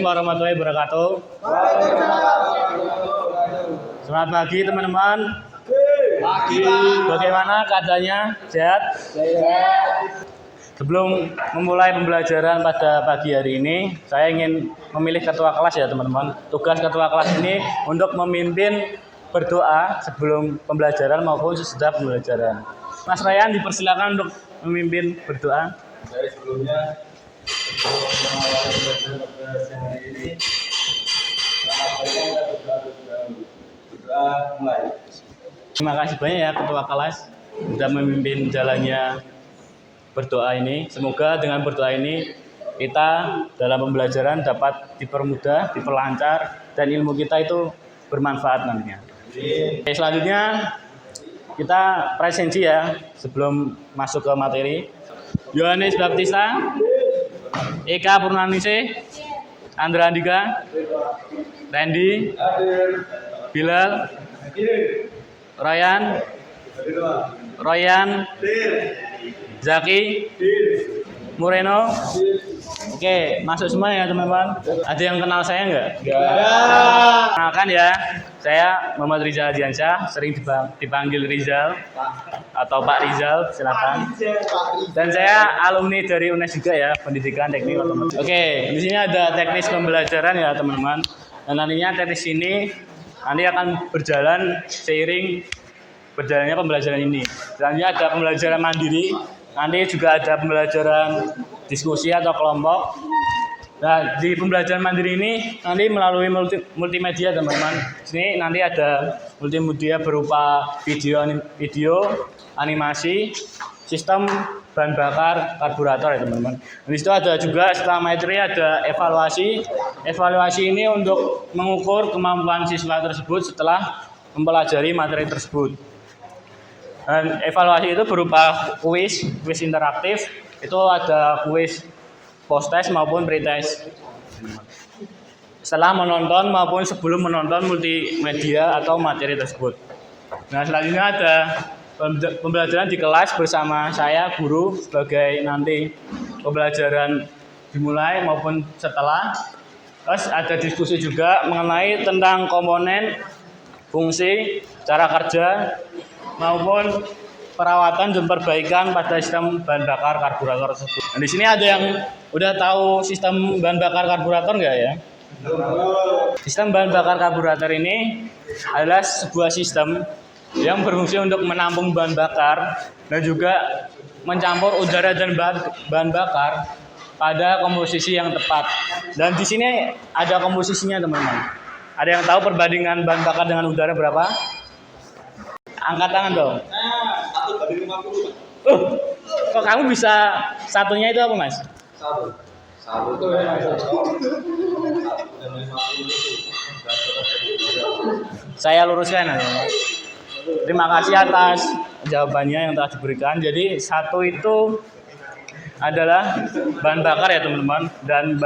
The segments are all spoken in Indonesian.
Assalamualaikum warahmatullahi wabarakatuh. Selamat pagi teman-teman. Pagi. Bagaimana keadaannya? Sehat? Sebelum memulai pembelajaran pada pagi hari ini, saya ingin memilih ketua kelas ya teman-teman. Tugas ketua kelas ini untuk memimpin berdoa sebelum pembelajaran maupun sesudah pembelajaran. Mas Ryan dipersilakan untuk memimpin berdoa. Dari sebelumnya hari ini berdoa mulai. Terima kasih banyak ya ketua kelas sudah memimpin jalannya berdoa ini. Semoga dengan berdoa ini kita dalam pembelajaran dapat dipermudah, diperlancar, dan ilmu kita itu bermanfaat nantinya. Oke, selanjutnya kita presensi ya sebelum masuk ke materi. Yohanes Baptista, Eka Purnaningsih, Andra Andika, Randy, Bilal, Royan, Zaki, Moreno. Oke, masuk semua ya teman-teman. Ada yang kenal saya nggak? Kenalkan ya, saya Muhammad Rizal Diansyah, sering dipanggil Rizal atau Pak Rizal, silakan. Dan saya alumni dari UNES juga ya, Pendidikan Teknik Otomotif. Oke, di sini ada teknis pembelajaran ya teman-teman. Dan nantinya teknis ini nanti akan berjalan seiring berjalannya pembelajaran ini. Selanjutnya ada pembelajaran mandiri, nanti juga ada pembelajaran diskusi atau kelompok. Nah, di pembelajaran mandiri ini nanti melalui multimedia teman-teman. Sini nanti ada multimedia berupa video, animasi, sistem bahan bakar karburator ya teman-teman. Di situ ada juga setelah materi ada evaluasi. Evaluasi ini untuk mengukur kemampuan siswa tersebut setelah mempelajari materi tersebut. Dan evaluasi itu berupa kuis interaktif. Itu ada kuis post-test maupun pre-test. Setelah menonton maupun sebelum menonton multimedia atau materi tersebut. Nah, selanjutnya ada pembelajaran di kelas bersama saya, guru, sebagai nanti pembelajaran dimulai maupun setelah. Terus ada diskusi juga mengenai tentang komponen, fungsi, cara kerja, maupun perawatan dan perbaikan pada sistem bahan bakar karburator tersebut. Nah, di sini ada yang udah tahu sistem bahan bakar karburator nggak ya? Sistem bahan bakar karburator ini adalah sebuah sistem yang berfungsi untuk menampung bahan bakar dan juga mencampur udara dan bahan bakar pada komposisi yang tepat. Dan di sini ada komposisinya teman-teman. Ada yang tahu perbandingan bahan bakar dengan udara berapa? Angkat tangan dong. 1:50. Kok kamu bisa satunya itu apa mas? Satu tuh ya. Saya luruskan ya. Terima kasih atas jawabannya yang telah diberikan. Jadi satu itu adalah bahan bakar ya teman-teman, dan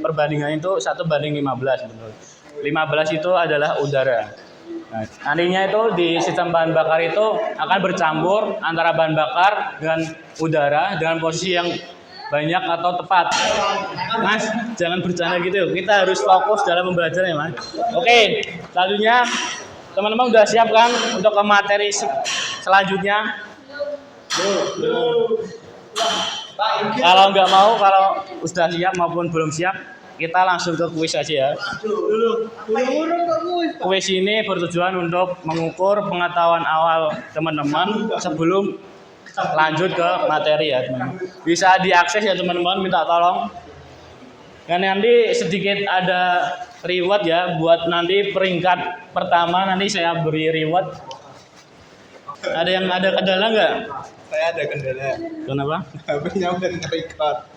perbandingannya itu 1:15 betul. 15 itu adalah udara. Nah, nantinya itu di sistem bahan bakar itu akan bercampur antara bahan bakar dengan udara dengan posisi yang banyak atau tepat. Mas, jangan bercanda gitu. Kita harus fokus dalam pembelajaran ya, Mas. Oke, selanjutnya teman-teman udah siap kan untuk ke materi selanjutnya? Kalau nggak mau, kalau sudah siap maupun belum siap, kita langsung ke kuis aja ya. Kuis ini bertujuan untuk mengukur pengetahuan awal teman-teman sebelum lanjut ke materi ya teman-teman. Bisa diakses ya teman-teman, minta tolong. Dan nanti sedikit ada reward ya buat nanti peringkat pertama, nanti saya beri reward. Ada yang ada kendala nggak? Saya ada kendala. Kenapa? HP-nya udah nge-record.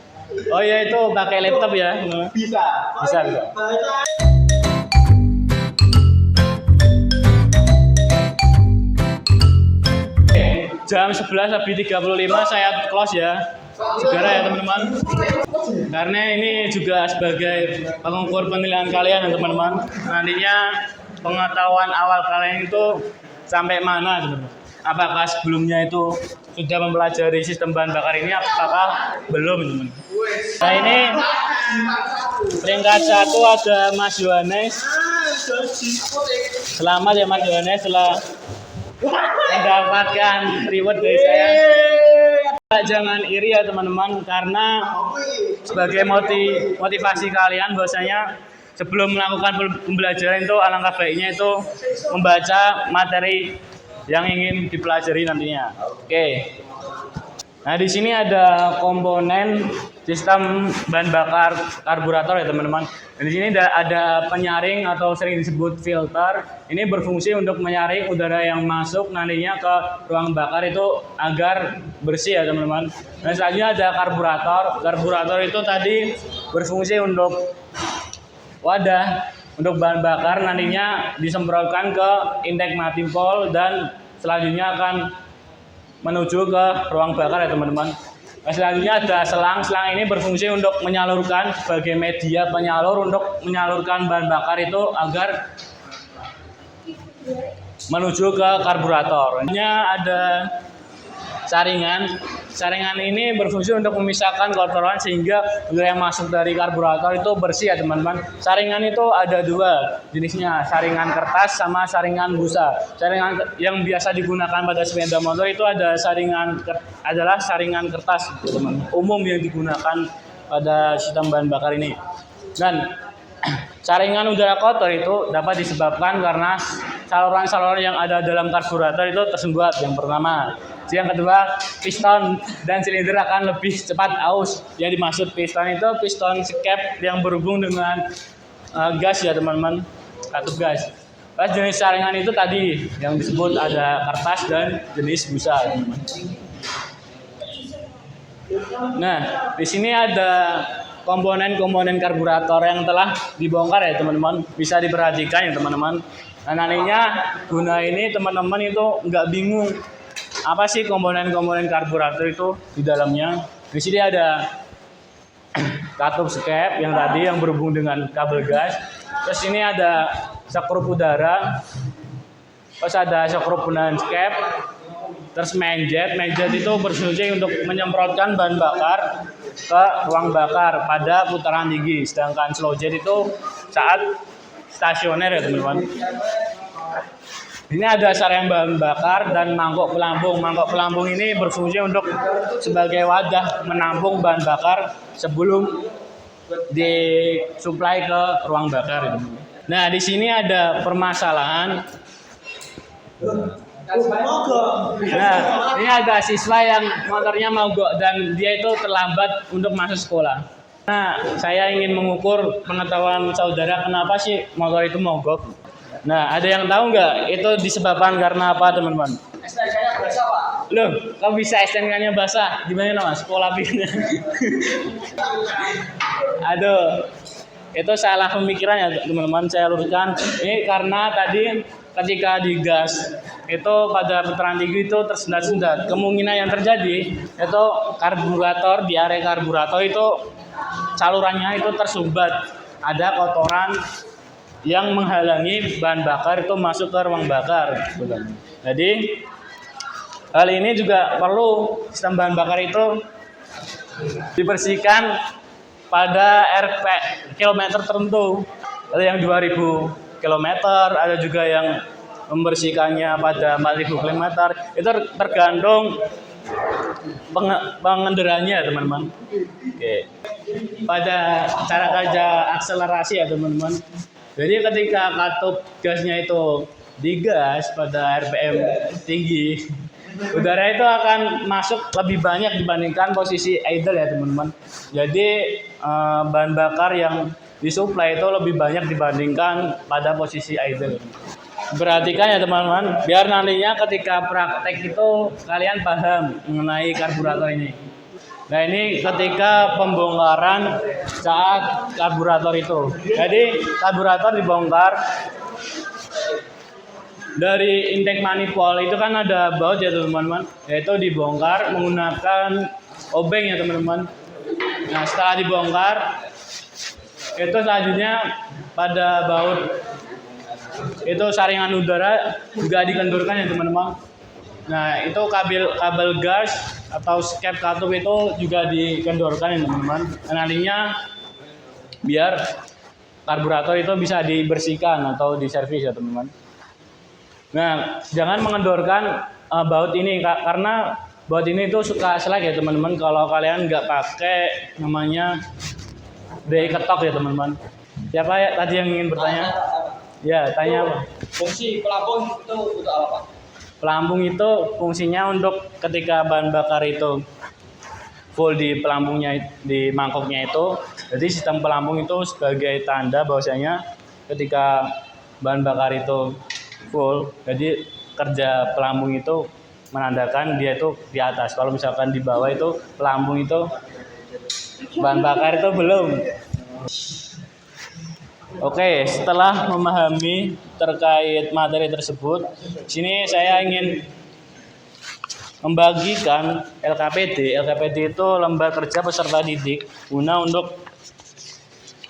Oh ya, itu pakai laptop ya? Bisa. Bisa. Jam 11:35 saya close ya. Segera ya teman-teman. Karena ini juga sebagai pengukur penilaian kalian ya teman-teman. Nantinya pengetahuan awal kalian itu sampai mana teman-teman? Apakah sebelumnya itu sudah mempelajari sistem bahan bakar ini? Apakah belum teman-teman? Nah ini Peringkat 1 ada Mas Yohanes. Selamat ya Mas Yohanes setelah mendapatkan reward dari saya. Jangan iri ya teman-teman, karena sebagai motivasi kalian bahwasanya sebelum melakukan pembelajaran itu alangkah baiknya itu membaca materi yang ingin dipelajari nantinya. Oke. Nah, di sini ada komponen sistem bahan bakar karburator ya teman-teman. Dan di sini ada penyaring atau sering disebut filter. Ini berfungsi untuk menyaring udara yang masuk nantinya ke ruang bakar itu agar bersih ya teman-teman. Dan selanjutnya ada karburator. Karburator itu tadi berfungsi untuk wadah untuk bahan bakar, nantinya disemprotkan ke intake manifold dan selanjutnya akan menuju ke ruang bakar ya teman-teman. Nah, selanjutnya ada selang. Selang ini berfungsi untuk menyalurkan sebagai media penyalur untuk menyalurkan bahan bakar itu agar menuju ke karburator. Ini ada saringan. Saringan ini berfungsi untuk memisahkan kotoran sehingga udara yang masuk dari karburator itu bersih ya teman-teman. Saringan itu ada dua jenisnya, saringan kertas sama saringan busa. Saringan yang biasa digunakan pada sepeda motor itu adalah saringan kertas teman-teman, umum yang digunakan pada sistem bahan bakar ini. Dan saringan udara kotor itu dapat disebabkan karena saluran-saluran yang ada dalam karburator itu tersumbat yang pertama. Yang kedua, piston dan silinder akan lebih cepat aus. Yang dimaksud piston itu piston skep yang berhubung dengan gas ya teman-teman, katup gas. Pas jenis saringan itu tadi yang disebut ada kertas dan jenis busa. Teman-teman. Nah, di sini ada komponen-komponen karburator yang telah dibongkar ya teman-teman. Bisa diperhatikan ya teman-teman. Nah, nantinya guna ini teman-teman itu nggak bingung apa sih komponen-komponen karburator itu di dalamnya. Di sini ada katup skep yang tadi yang berhubung dengan kabel gas. Terus ini ada sekrup udara. Terus ada sekrup penahan skep. Terus mainjet itu berfungsi untuk menyemprotkan bahan bakar ke ruang bakar pada putaran tinggi. Sedangkan slow jet itu saat stasioner ya teman-teman. Ini ada saringan bahan bakar dan mangkok pelampung. Mangkok pelampung ini berfungsi untuk sebagai wadah menampung bahan bakar sebelum disuplai ke ruang bakar. Nah, di sini ada permasalahan. Nah, ini ada siswa yang motornya mogok dan dia itu terlambat untuk masuk sekolah. Nah, saya ingin mengukur pengetahuan saudara kenapa sih motor itu mogok. Nah, ada yang tahu nggak itu disebabkan karena apa teman-teman? STNK-nya basah Pak. Loh, kok bisa STNK-nya basah? Gimana mas? Pola pikirnya? Aduh, itu salah pemikiran ya teman-teman. Saya luruskan. Ini karena tadi ketika digas itu pada putaran tinggi itu tersendat-sendat. Kemungkinan yang terjadi itu karburator di area karburator itu salurannya itu tersumbat. Ada kotoran yang menghalangi bahan bakar itu masuk ke ruang bakar. Jadi hal ini juga perlu sistem bahan bakar itu dibersihkan pada RP kilometer tertentu. Ada yang 2000 km, ada juga yang membersihkannya pada 4000 km. Itu tergantung pengendaranya teman-teman. Oke. Pada cara kerja akselerasi ya teman-teman. Jadi ketika katup gasnya itu digas pada RPM tinggi, udara itu akan masuk lebih banyak dibandingkan posisi idle ya teman-teman. Jadi bahan bakar yang disuplai itu lebih banyak dibandingkan pada posisi idle. Perhatikan ya teman-teman, biar nantinya ketika praktek itu kalian paham mengenai karburator ini. Nah, ini ketika pembongkaran saat karburator itu. Jadi karburator dibongkar dari intake manifold itu kan ada baut ya teman-teman. Yaitu dibongkar menggunakan obeng ya teman-teman. Nah, setelah dibongkar itu selanjutnya pada baut itu saringan udara juga dikendurkan ya teman-teman. Nah, itu kabel gas atau skep katup itu juga dikendorkan ya teman-teman. Nantinya biar karburator itu bisa dibersihkan atau diservis ya teman-teman. Nah, jangan mengendorkan baut ini karena baut ini itu suka selek ya teman-teman. Kalau kalian nggak pakai namanya day ketok ya teman-teman. Siapa ya tadi yang ingin bertanya? Ya, tanya apa? Fungsi pelampung itu untuk apa, Pak? Pelampung itu fungsinya untuk ketika bahan bakar itu full di pelampungnya, di mangkoknya itu. Jadi sistem pelampung itu sebagai tanda bahwasanya ketika bahan bakar itu full, jadi kerja pelampung itu menandakan dia itu di atas. Kalau misalkan di bawah itu pelampung itu bahan bakar itu belum. Oke, setelah memahami terkait materi tersebut, sini saya ingin membagikan LKPD. LKPD itu lembar kerja peserta didik guna untuk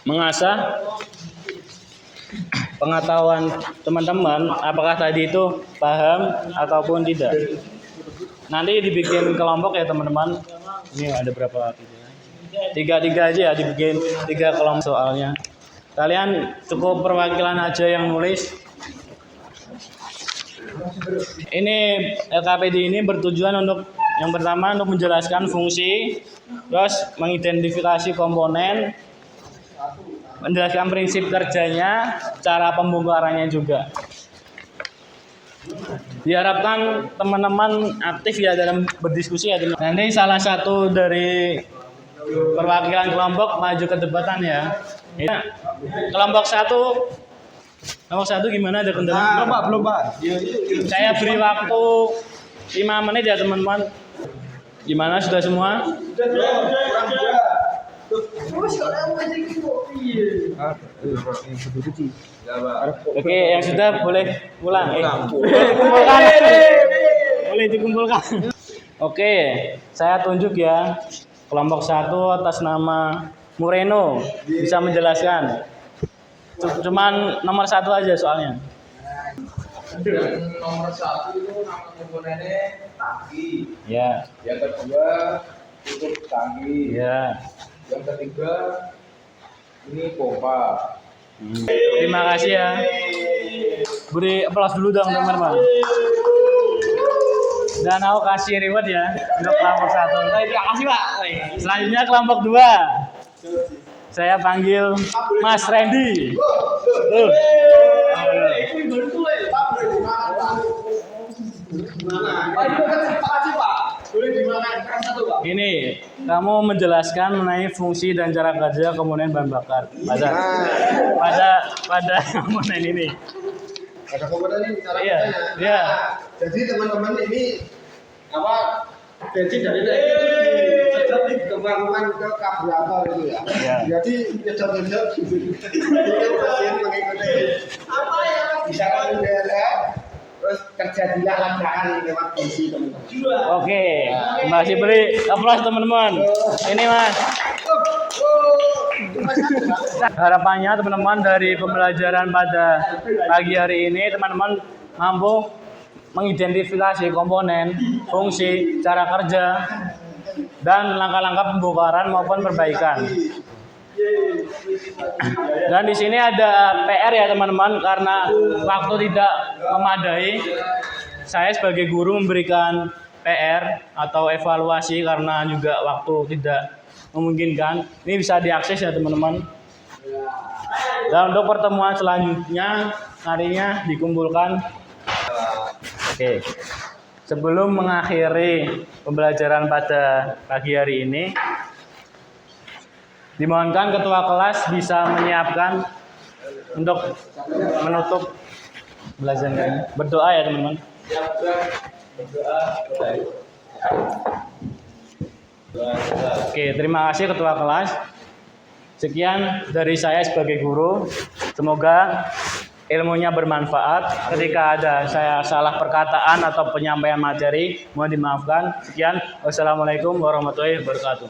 mengasah pengetahuan teman-teman apakah tadi itu paham ataupun tidak. Nanti dibikin kelompok ya teman-teman. Ini ada berapa? Tiga aja ya, dibikin 3 kelompok soalnya. Kalian cukup perwakilan aja yang nulis. Ini LKPD ini bertujuan untuk yang pertama untuk menjelaskan fungsi, terus mengidentifikasi komponen, menjelaskan prinsip kerjanya, cara pembongkarannya juga. Diharapkan teman-teman aktif ya dalam berdiskusi ya. Nanti salah satu dari perwakilan kelompok maju ke depan ya. Ya. Kelompok satu gimana, ada kendala? Belum Pak. Saya beri waktu 5 menit ya teman-teman. Gimana, sudah semua? Oke, yang sudah boleh pulang. Kumpulkan. Boleh dikumpulkan. Oke, saya tunjuk ya. Kelompok 1 atas nama Moreno bisa menjelaskan. Cuman nomor 1 aja soalnya. Nomor 1 itu nama komponennya tangki. Ya. Yang kedua tutup tangki. Ya. Yang ketiga ini pompa. Terima kasih ya. Beri aplaus dulu dong teman-teman. Dan aku kasih reward ya untuk kelompok 1. Terima kasih Pak. Selanjutnya kelompok 2. Saya panggil Mas Randy. Ini kamu menjelaskan mengenai fungsi dan cara kerja komponen bahan bakar pada komponen ini. Ada komponen ini cara Iya, kerjanya. iya. Jadi teman-teman ini apa, bensin dari ini sedang dikembangkan ke karburator itu ya. Iya. Jadi nyedot-nyedot gitu. Itu mesin mengikuti apa yang bisa udara, terus terjadilah ledakan lewat bensin teman-teman. Oke, masih beri aplaus teman-teman. Ini Mas. Harapannya teman-teman dari pembelajaran pada pagi hari ini teman-teman mampu mengidentifikasi komponen, fungsi, cara kerja, dan langkah-langkah pembongkaran maupun perbaikan. Dan di sini ada PR ya teman-teman, karena waktu tidak memadai. Saya sebagai guru memberikan PR atau evaluasi karena juga waktu tidak memungkinkan. Ini bisa diakses ya teman-teman. Dan untuk pertemuan selanjutnya harinya dikumpulkan. Oke. Sebelum mengakhiri pembelajaran pada pagi hari ini, dimohonkan ketua kelas bisa menyiapkan untuk menutup pembelajaran ini. Berdoa ya teman-teman. Oke, terima kasih ketua kelas. Sekian dari saya sebagai guru. Semoga ilmunya bermanfaat. Ketika ada saya salah perkataan atau penyampaian materi, mohon dimaafkan. Sekian. Wassalamualaikum warahmatullahi wabarakatuh.